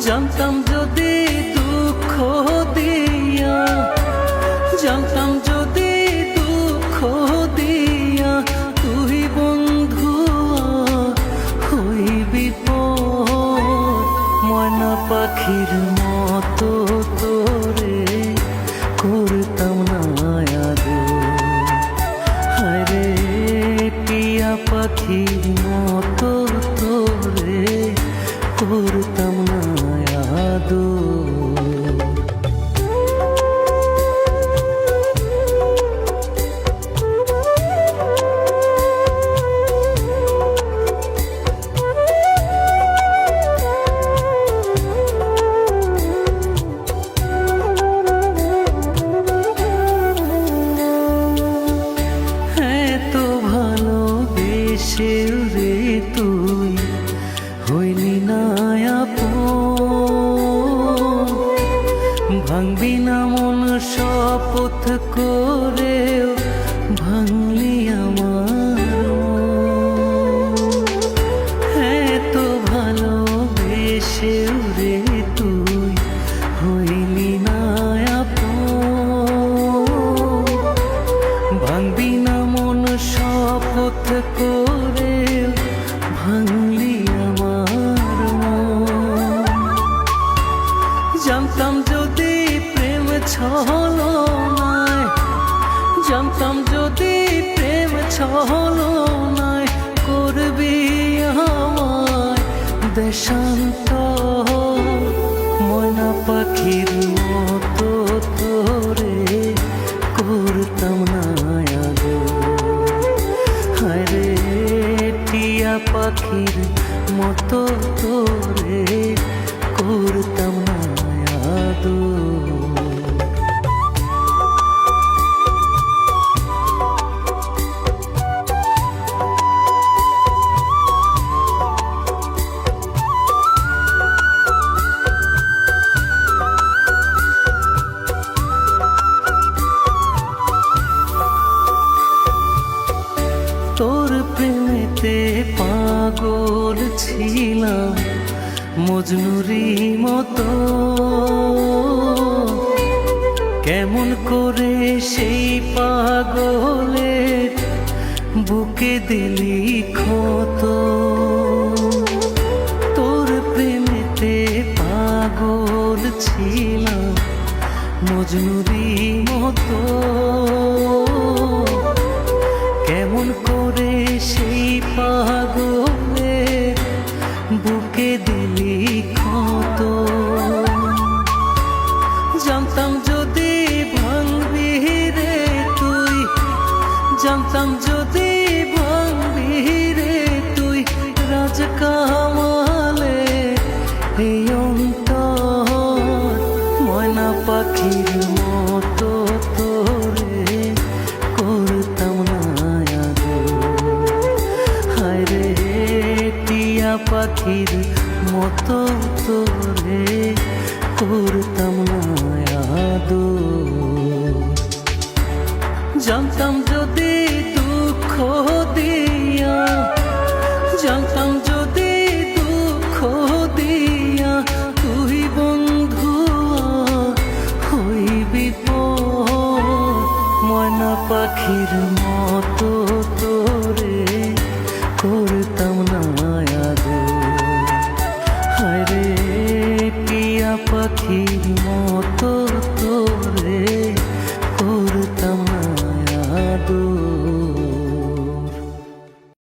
জানতাম যদি দুঃখ দিয়া, জানতাম যদি দুঃখ দিয়া তুই বন্ধু হইবি পর, ময়না পাখির মতো তোরে করতাম না আদর। হায়রে টিয়া পাখির মতো তোরে করতাম না আদর। রে তুই হইলি না আপন, ভাঙবি না মন শপথ করেও ভাঙলি আমার। হ্যাঁ তো ভালোবেসেও রে তুই হইলি না আপন, ভাঙবি না মন শপথ করে ভাঙলি আমার মন। জানতাম যদি প্রেম ছলনায়, জানতাম যদি প্রেম ছলনায় করবি আমায় দেশান্তর, ময়না পাখির মতো তোরে করতাম না আদর। হায়রে টিয়া পাখির মতো তোরে করতাম না আদর। তোর প্রেমেতে পাগল ছিলাম মজনুরি মতো, কেমন করে সেই পাগলের বুকে দিলি ক্ষত। তোর প্রেমেতে পাগল ছিলাম মজনুরি মতো, কেমন করে সেই পাগলের বুকে দিলি ক্ষত। জানতাম যদি ভাঙবি রে তুই, জানতাম যদি ভাঙবি রে তুই রাজ কামালে এই অন্তর, ময়না পাখির মতো তোরে করতাম না আদর। হায়রে টিয়া পাখির মতো তোরে করতাম না আদর। জানতাম যদি দুঃখ দিয়া, জানতাম যদি দুঃখ দিয়া তুই বন্ধু হইবি পর, ময়না পাখির মতো তোরে করতাম না আদর। হায়রে টিয়া পাখির মতো তোরে